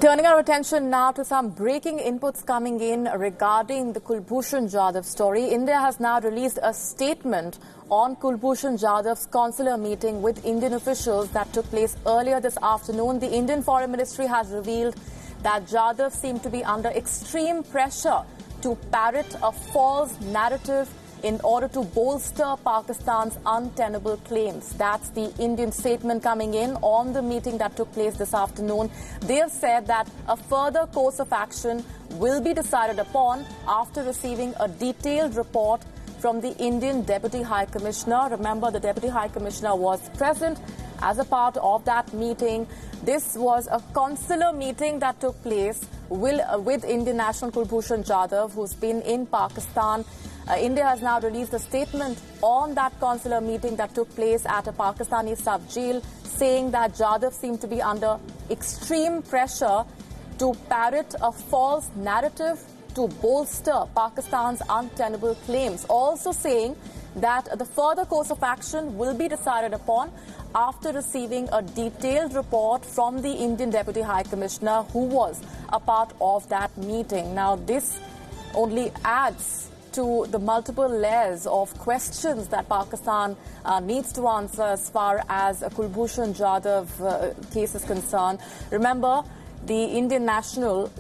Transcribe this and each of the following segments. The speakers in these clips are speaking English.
Turning our attention now to some breaking inputs coming in regarding the Kulbhushan Jadhav story. India has now released a statement on Kulbhushan Jadhav's consular meeting with Indian officials that took place earlier this afternoon. The Indian Foreign Ministry has revealed that Jadhav seemed to be under extreme pressure to parrot a false narrative in order to bolster Pakistan's untenable claims. That's the Indian statement coming in on the meeting that took place this afternoon. They have said that a further course of action will be decided upon after receiving a detailed report from the Indian Deputy High Commissioner. Remember, the Deputy High Commissioner was present as a part of that meeting. This was a consular meeting that took place with Indian national Kulbhushan Jadhav, who's been in Pakistan. India has now released a statement on that consular meeting that took place at a Pakistani sub-jail, saying that Jadhav seemed to be under extreme pressure to parrot a false narrative to bolster Pakistan's untenable claims. Also saying that the further course of action will be decided upon after receiving a detailed report from the Indian Deputy High Commissioner, who was a part of that meeting. Now, this only adds to the multiple layers of questions that Pakistan needs to answer as far as Kulbhushan Jadhav case is concerned. Remember, the Indian national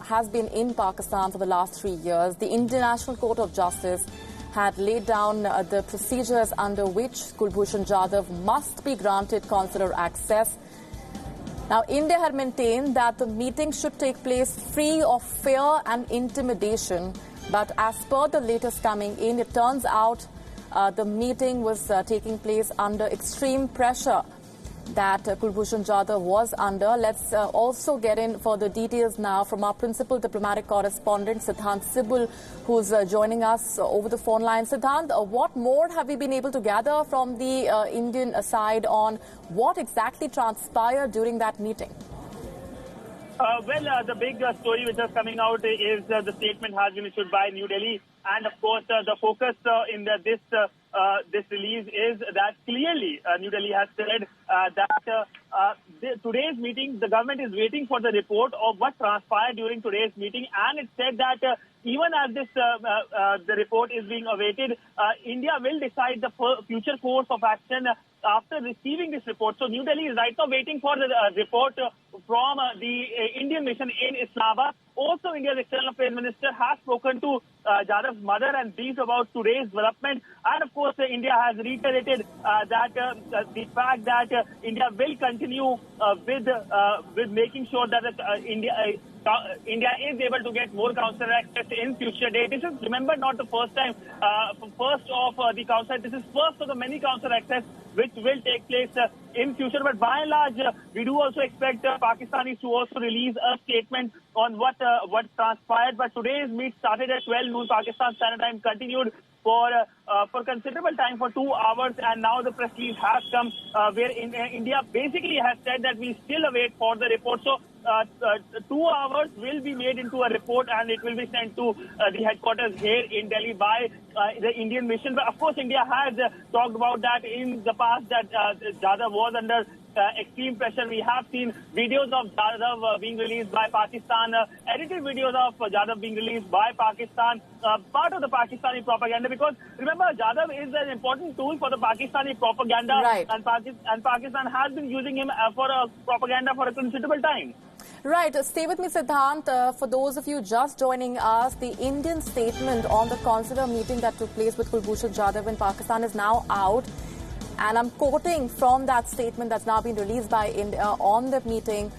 has been in Pakistan for the last 3 years. The International Court of Justice had laid down the procedures under which Kulbhushan Jadhav must be granted consular access. Now, India had maintained that the meeting should take place free of fear and intimidation. But as per the latest coming in, it turns out the meeting was taking place under extreme pressure that Kulbhushan Jadhav was under. Let's also get in further details now from our principal diplomatic correspondent, Siddhant Sibul, who's joining us over the phone line. Siddhant, what more have we been able to gather from the Indian side on what exactly transpired during that meeting? The big story which is coming out is the statement has been issued by New Delhi, and of course the focus in this release is that clearly New Delhi has said that today's meeting, the government is waiting for the report of what transpired during today's meeting, and it said that even as the report is being awaited, India will decide the future course of action after receiving this report. So New Delhi is right now waiting for the report from the Indian mission in Islamabad. Also, India's External Affairs Minister has spoken to Jadhav's mother and briefed about today's development. And of course, India has reiterated that the fact that India will continue with making sure that India is able to get more consular access in future days. This is, remember, not the first time, first of the consular. This is first of the many consular access which will take place in future. But by and large, we do also expect Pakistanis to also release a statement on what transpired. But today's meet started at 12 noon Pakistan Standard Time, continued for considerable time, for 2 hours, and now the press release has come where India basically has said that we still await for the report. So 2 hours will be made into a report, and it will be sent to the headquarters here in Delhi by the Indian mission. But of course, India has talked about that in the past, that Jadhav was under extreme pressure. We have seen videos of Jadhav being released by Pakistan, edited videos of Jadhav being released by Pakistan, part of the Pakistani propaganda, because remember, Jadhav is an important tool for the Pakistani propaganda, right, and Pakistan has been using him for propaganda for a considerable time. Right. Stay with me, Siddhant. For those of you just joining us, the Indian statement on the consular meeting that took place with Kulbhushan Jadhav in Pakistan is now out. And I'm quoting from that statement that's now been released by India on the meeting.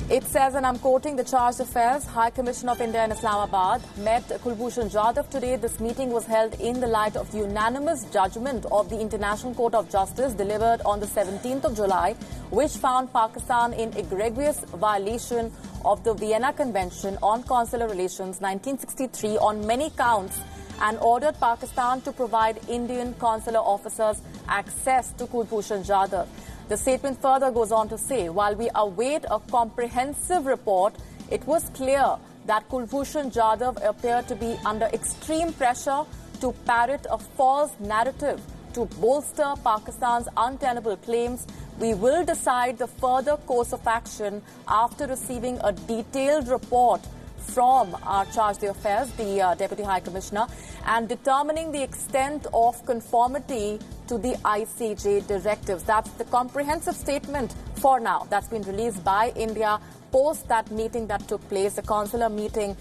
It says, and I'm quoting, the Chargé d'Affaires High Commissioner of India in Islamabad met Kulbhushan Jadhav today. This meeting was held in the light of the unanimous judgment of the International Court of Justice delivered on the 17th of July, which found Pakistan in egregious violation of the Vienna Convention on Consular Relations 1963 on many counts, and ordered Pakistan to provide Indian consular officers access to Kulbhushan Jadhav. The statement further goes on to say, while we await a comprehensive report, it was clear that Kulbhushan Jadhav appeared to be under extreme pressure to parrot a false narrative to bolster Pakistan's untenable claims. We will decide the further course of action after receiving a detailed report from our charge d'affaires, the Deputy High Commissioner, and determining the extent of conformity to the ICJ directives. That's the comprehensive statement for now that's been released by India post that meeting that took place. The consular meeting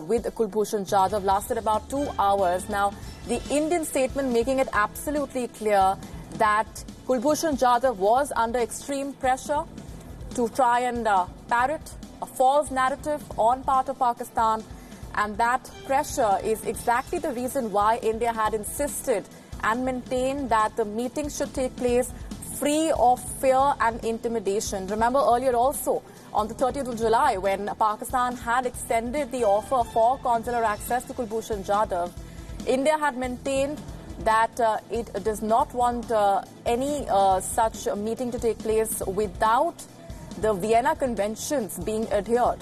with Kulbhushan Jadhav lasted about 2 hours. Now, the Indian statement making it absolutely clear that Kulbhushan Jadhav was under extreme pressure to try and parrot a false narrative on part of Pakistan, and that pressure is exactly the reason why India had insisted and maintained that the meeting should take place free of fear and intimidation. Remember earlier also, on the 30th of July, when Pakistan had extended the offer for consular access to Kulbhushan Jadhav, India had maintained that it does not want any such meeting to take place without the Vienna Conventions being adhered.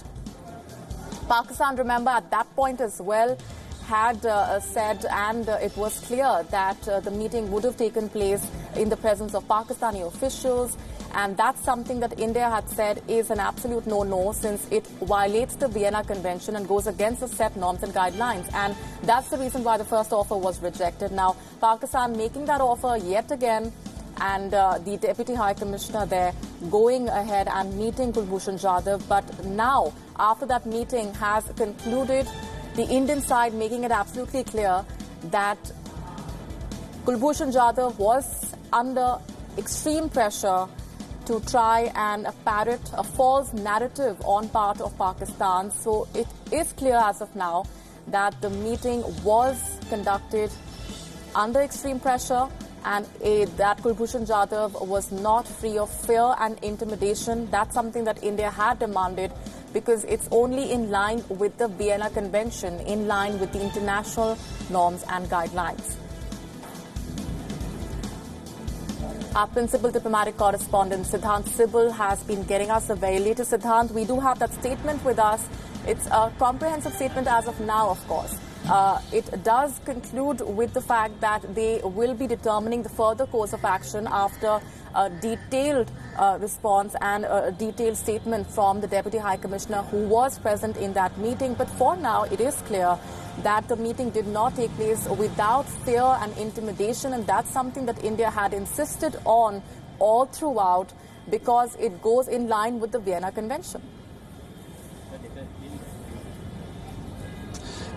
Pakistan, remember, at that point as well, had said, and it was clear that the meeting would have taken place in the presence of Pakistani officials, and that's something that India had said is an absolute no-no, since it violates the Vienna Convention and goes against the set norms and guidelines. And that's the reason why the first offer was rejected. Now, Pakistan making that offer yet again, and the Deputy High Commissioner there going ahead and meeting Kulbhushan Jadhav. But now, after that meeting has concluded, the Indian side making it absolutely clear that Kulbhushan Jadhav was under extreme pressure to try and parrot a false narrative on part of Pakistan. So it is clear as of now that the meeting was conducted under extreme pressure, and that Kulbhushan Jadhav was not free of fear and intimidation. That's something that India had demanded, because it's only in line with the Vienna Convention, in line with the international norms and guidelines. Our principal diplomatic correspondent, Siddhant Sibal, has been getting us the very latest. Siddhant, we do have that statement with us. It's a comprehensive statement as of now, of course. It does conclude with the fact that they will be determining the further course of action after a detailed response and a detailed statement from the Deputy High Commissioner who was present in that meeting. But for now, it is clear that the meeting did not take place without fear and intimidation, and that's something that India had insisted on all throughout, because it goes in line with the Vienna Convention.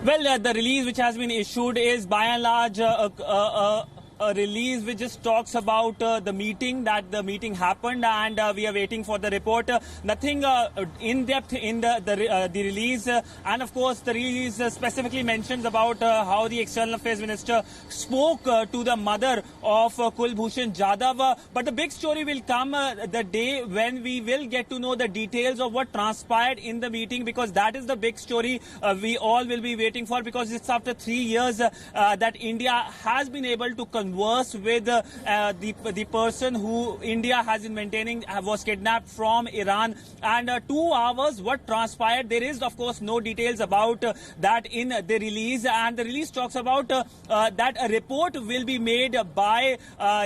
Well, the release which has been issued is by and large a release which just talks about the meeting, that the meeting happened, and we are waiting for the report. Nothing in depth in the release, and of course the release specifically mentions about how the External Affairs Minister spoke to the mother of Kulbhushan Jadhav. But the big story will come the day when we will get to know the details of what transpired in the meeting, because that is the big story we all will be waiting for, because it's after 3 years that India has been able to converse with the person who India has been maintaining was kidnapped from Iran. And 2 hours, what transpired, there is of course no details about that in the release. And the release talks about that a report will be made by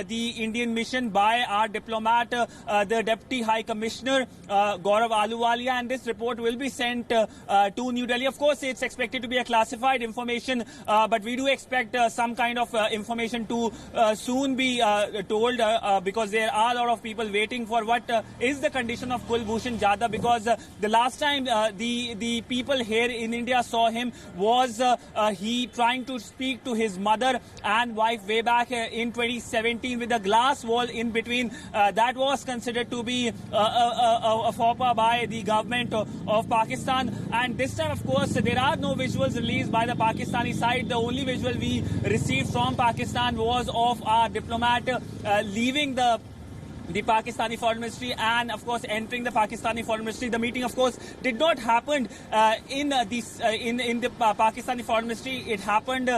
the Indian mission, by our diplomat, the Deputy High Commissioner Gaurav Ahluwalia, and this report will be sent to New Delhi. Of course, it's expected to be a classified information, but we do expect some kind of information to soon be told, because there are a lot of people waiting for what is the condition of Kulbhushan Jadhav, because the last time the people here in India saw him was he trying to speak to his mother and wife way back in 2017 with a glass wall in between. That was considered to be a faux pas by the government of Pakistan. And this time, of course, there are no visuals released by the Pakistani side. The only visual we received from Pakistan was of our diplomat leaving the Pakistani Foreign Ministry and, of course, entering the Pakistani Foreign Ministry. The meeting, of course, did not happen in the Pakistani Foreign Ministry. It happened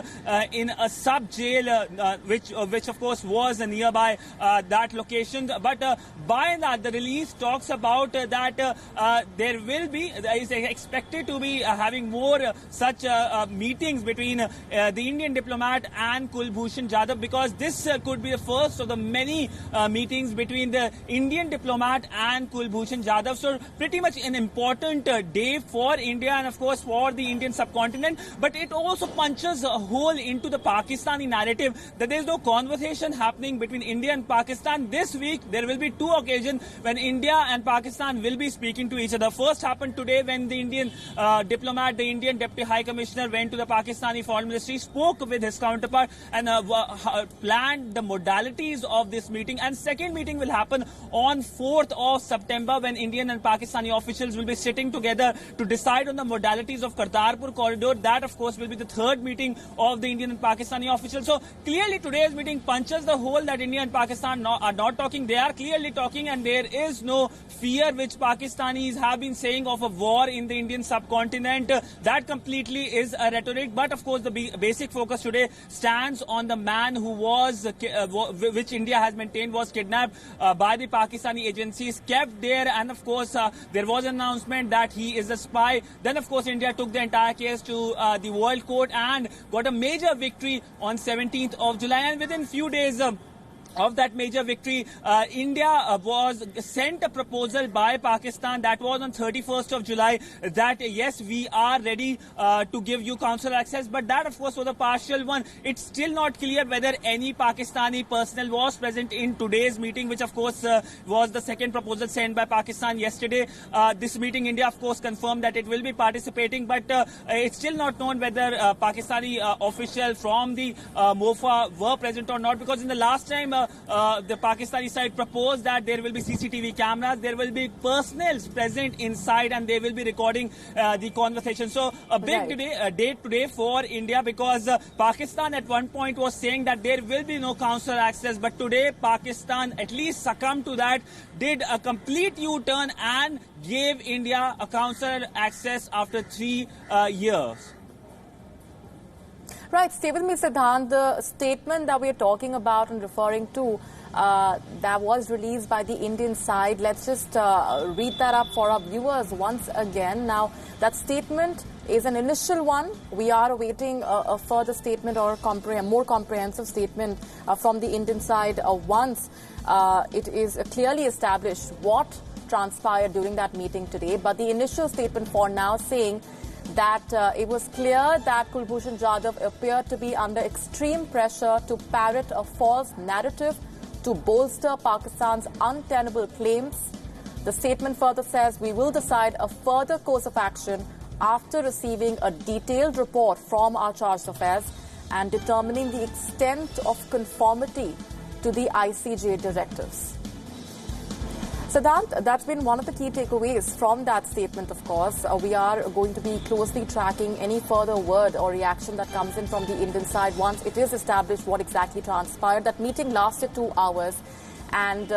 in a sub-jail, which, of course, was nearby that location. But by and large, the release talks about that there is expected to be having more such meetings between the Indian diplomat and Kulbhushan Jadhav, because this could be the first of the many meetings between between the Indian diplomat and Kulbhushan Jadhav. So pretty much an important day for India and of course for the Indian subcontinent. But it also punches a hole into the Pakistani narrative that there is no conversation happening between India and Pakistan. This week there will be two occasions when India and Pakistan will be speaking to each other. First happened today when the Indian diplomat, the Indian Deputy High Commissioner went to the Pakistani Foreign Ministry, spoke with his counterpart and planned the modalities of this meeting. And second meeting will happen on 4th of September when Indian and Pakistani officials will be sitting together to decide on the modalities of Kartarpur corridor. That of course will be the third meeting of the Indian and Pakistani officials. So clearly today's meeting punches the hole that India and Pakistan are not talking. They are clearly talking, and there is no fear which Pakistanis have been saying of a war in the Indian subcontinent. That completely is a rhetoric. But of course the basic focus today stands on the man who was, which India has maintained was kidnapped by the Pakistani agencies, kept there, and of course there was an announcement that he is a spy. Then of course India took the entire case to the World Court and got a major victory on 17th of July. And within few days of that major victory, India was sent a proposal by Pakistan that was on 31st of July that yes, we are ready to give you consular access, but that of course was a partial one. It's still not clear whether any Pakistani personnel was present in today's meeting, which of course was the second proposal sent by Pakistan yesterday. This meeting, India of course confirmed that it will be participating, but it's still not known whether Pakistani officials from the MOFA were present or not, because in the last time the Pakistani side proposed that there will be CCTV cameras, there will be personnel present inside, and they will be recording the conversation. So a big date today for India, because Pakistan at one point was saying that there will be no consular access, but today Pakistan at least succumbed to that, did a complete U-turn and gave India a consular access after 3 years. Right, stay with me, Siddhant. The statement that we're talking about and referring to that was released by the Indian side, let's just read that up for our viewers once again. Now, that statement is an initial one. We are awaiting a further statement or a more comprehensive statement from the Indian side once it is clearly established what transpired during that meeting today. But the initial statement for now saying that it was clear that Kulbhushan Jadhav appeared to be under extreme pressure to parrot a false narrative to bolster Pakistan's untenable claims. The statement further says we will decide a further course of action after receiving a detailed report from our chargé d'affaires and determining the extent of conformity to the ICJ directives. Siddhant, that's been one of the key takeaways from that statement, of course. We are going to be closely tracking any further word or reaction that comes in from the Indian side once it is established what exactly transpired. That meeting lasted 2 hours, and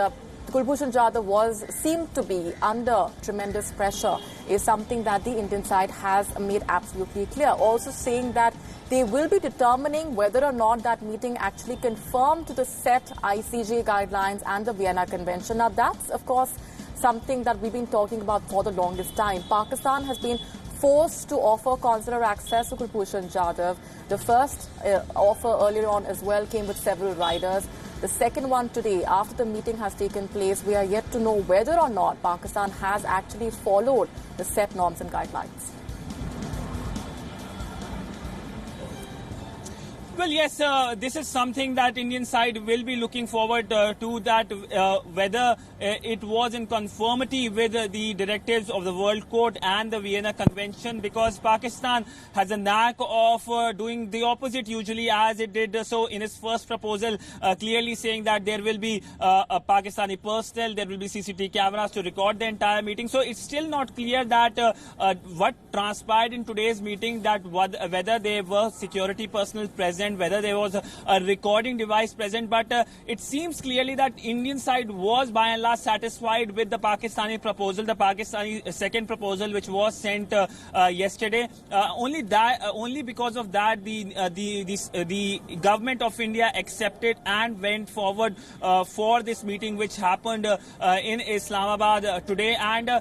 Kulbhushan Jadhav seemed to be under tremendous pressure is something that the Indian side has made absolutely clear. Also saying that they will be determining whether or not that meeting actually conformed to the set ICJ guidelines and the Vienna Convention. Now, that's, of course, something that we've been talking about for the longest time. Pakistan has been forced to offer consular access to Kulbhushan Jadhav. The first offer earlier on as well came with several riders. The second one today, after the meeting has taken place, we are yet to know whether or not Pakistan has actually followed the set norms and guidelines. Well, yes, this is something that Indian side will be looking forward to, that whether it was in conformity with the directives of the World Court and the Vienna Convention, because Pakistan has a knack of doing the opposite usually, as it did so in its first proposal, clearly saying that there will be a Pakistani personnel, there will be CCTV cameras to record the entire meeting. So it's still not clear that what transpired in today's meeting, that whether there were security personnel present, whether there was a recording device present, but it seems clearly that Indian side was by and large satisfied with the Pakistani proposal, the Pakistani second proposal which was sent yesterday. Only because of that the government of India accepted and went forward for this meeting which happened in Islamabad today, and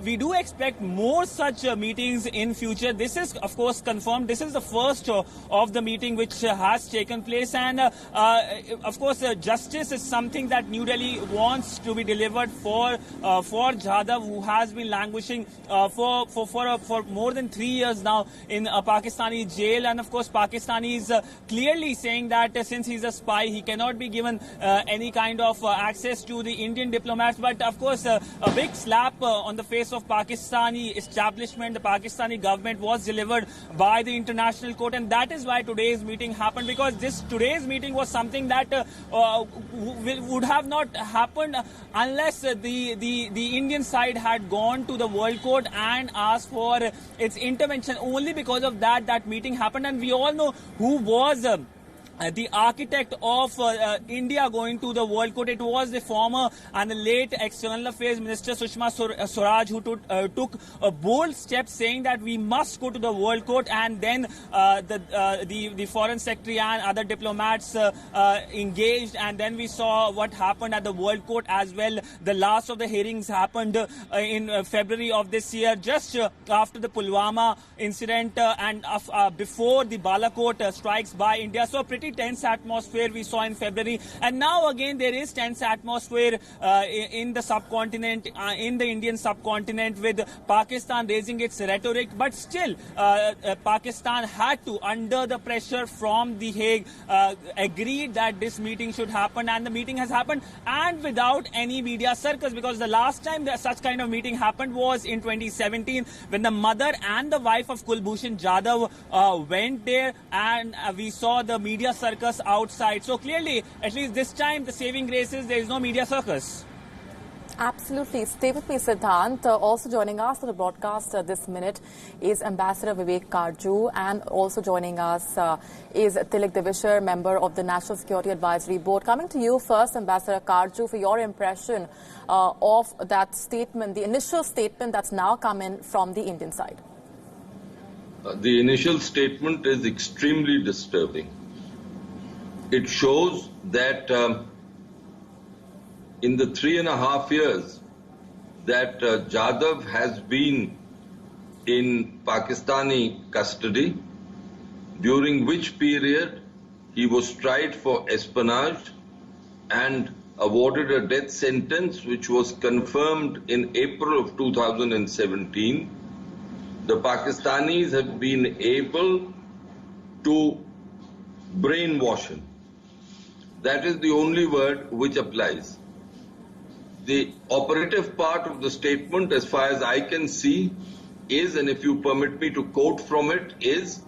we do expect more such meetings in future. This is of course confirmed. This is the first of the meeting which has taken place, and of course justice is something that New Delhi wants to be delivered for Jadhav, who has been languishing for more than 3 years now in a Pakistani jail. And of course Pakistani is clearly saying that since he's a spy, he cannot be given any kind of access to the Indian diplomats. But of course a big slap on the face of Pakistani establishment, the Pakistani government, was delivered by the international court, and that is why today's meeting happened, because today's meeting was something that would have not happened unless the Indian side had gone to the World Court and asked for its intervention. Only because of that meeting happened, and we all know who was the architect of India going to the World Court. It was the former and the late External Affairs Minister Sushma Swaraj, who took a bold step saying that we must go to the World Court, and then the Foreign Secretary and other diplomats engaged, and then we saw what happened at the World Court as well. The last of the hearings happened in February of this year, just after the Pulwama incident and before the Balakot strikes by India. So pretty tense atmosphere we saw in February, and now again there is tense atmosphere in the subcontinent, in the Indian subcontinent, with Pakistan raising its rhetoric. But still Pakistan had to, under the pressure from The Hague, agreed that this meeting should happen, and the meeting has happened, and without any media circus, because the last time that such kind of meeting happened was in 2017, when the mother and the wife of Kulbhushan Jadhav went there, and we saw the media circus outside. So clearly, at least this time, the saving grace is there is no media circus. Absolutely. Stay with me, Siddhant. Also joining us for the broadcast this minute is Ambassador Vivek Karju, and also joining us is Tilak Devishar, member of the National Security Advisory Board. Coming to you first, Ambassador Karju, for your impression of that statement, the initial statement that's now come in from the Indian side. The initial statement is extremely disturbing. It shows that in the 3.5 years that Jadhav has been in Pakistani custody, during which period he was tried for espionage and awarded a death sentence, which was confirmed in April of 2017. The Pakistanis have been able to brainwash him. That is the only word which applies. The operative part of the statement, as far as I can see, is, and if you permit me to quote from it, is,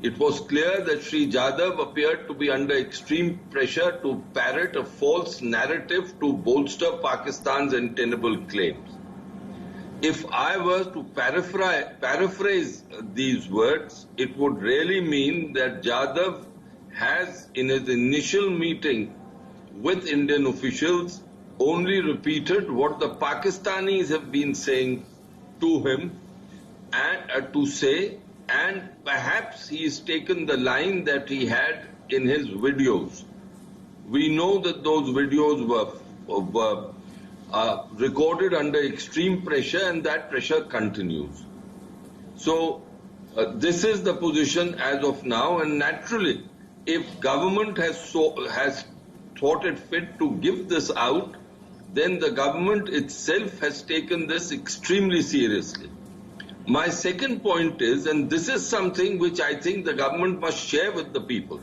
it was clear that Sri Jadhav appeared to be under extreme pressure to parrot a false narrative to bolster Pakistan's untenable claims. If I were to paraphrase these words, it would really mean that Jadhav has, in his initial meeting with Indian officials, only repeated what the Pakistanis have been saying to him and perhaps he's taken the line that he had in his videos. We know that those videos were recorded under extreme pressure, and that pressure continues. So this is the position as of now, and naturally, if government has thought it fit to give this out, then the government itself has taken this extremely seriously. My second point is, and this is something which I think the government must share with the people,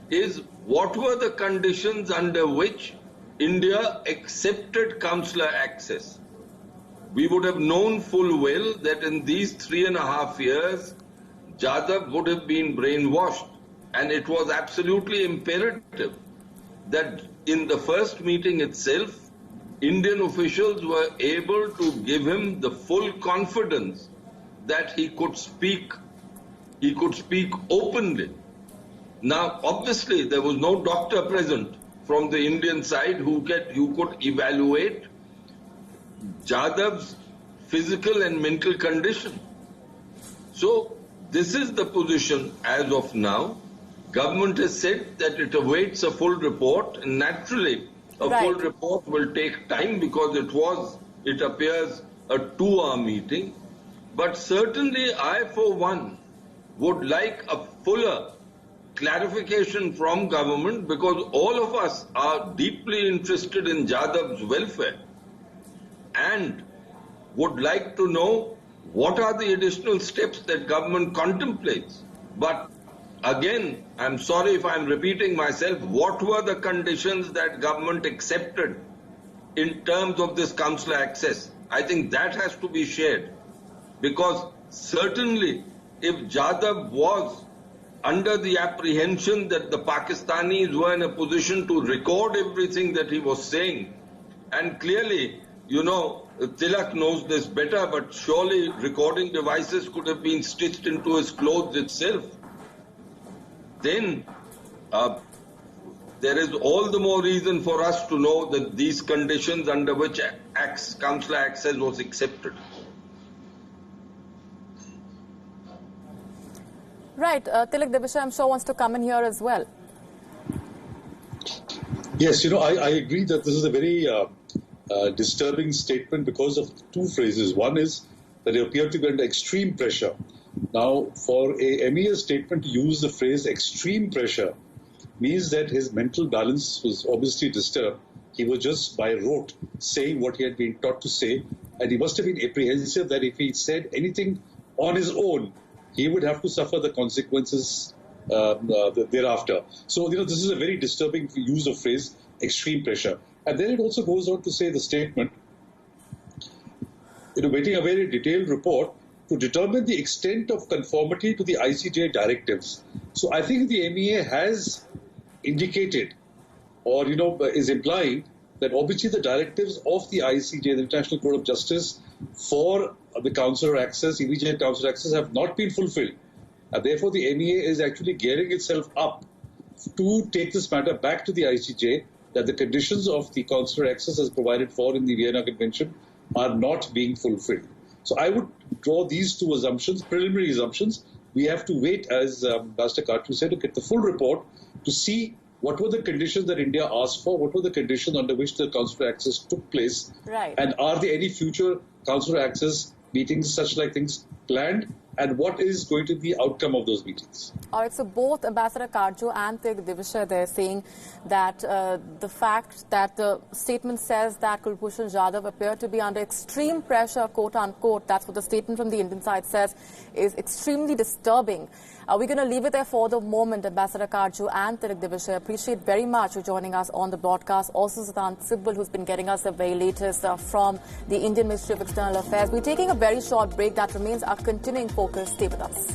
is what were the conditions under which India accepted consular access? We would have known full well that in these 3.5 years, Jadhav would have been brainwashed, and it was absolutely imperative that in the first meeting itself, Indian officials were able to give him the full confidence that he could speak openly. Now, obviously, there was no doctor present from the Indian side who could evaluate Jadhav's physical and mental condition. So, this is the position as of now. Government has said that it awaits a full report, and naturally, a full report will take time because it appears a 2-hour meeting. But certainly, I, for one, would like a fuller clarification from government, because all of us are deeply interested in Jadhav's welfare and would like to know what are the additional steps that government contemplates. But again, I'm sorry if I'm repeating myself, what were the conditions that government accepted in terms of this consular access? I think that has to be shared, because certainly if Jadhav was under the apprehension that the Pakistanis were in a position to record everything that he was saying, and clearly, you know, Tilak knows this better, but surely recording devices could have been stitched into his clothes itself, then there is all the more reason for us to know that these conditions under which consular access was accepted. Right. Tilak Debisha, I'm sure, wants to come in here as well. Yes, I agree that this is a very disturbing statement because of two phrases. One is that they appear to be under extreme pressure. Now, for a MEA statement to use the phrase extreme pressure means that his mental balance was obviously disturbed. He was just by rote saying what he had been taught to say, and he must have been apprehensive that if he said anything on his own, he would have to suffer the consequences thereafter. So, this is a very disturbing use of phrase, extreme pressure. And then it also goes on to say the statement, waiting a very detailed report to determine the extent of conformity to the ICJ directives. So I think the MEA has indicated or, is implying that obviously the directives of the ICJ, the International Court of Justice, for the consular access, immediate consular access, have not been fulfilled. And therefore, the MEA is actually gearing itself up to take this matter back to the ICJ, that the conditions of the consular access as provided for in the Vienna Convention are not being fulfilled. So I would draw these two assumptions, preliminary assumptions. We have to wait, as Ambassador Khartoum said, to get the full report to see what were the conditions that India asked for, what were the conditions under which the consular access took place, right, and are there any future consular access meetings, such like things planned, and what is going to be the outcome of those meetings. All right, so both Ambassador Karjo and Tilak Debisha, they're saying that the fact that the statement says that Kulbhushan Jadhav appeared to be under extreme pressure, quote unquote, that's what the statement from the Indian side says, is extremely disturbing. We're going to leave it there for the moment. Ambassador Karjo and Tilak Debisha, appreciate very much for joining us on the broadcast. Also, Siddhant Sibbal, who's been getting us the very latest from the Indian Ministry of External Affairs. We're taking a very short break. That remains our continuing focus. Stay with us.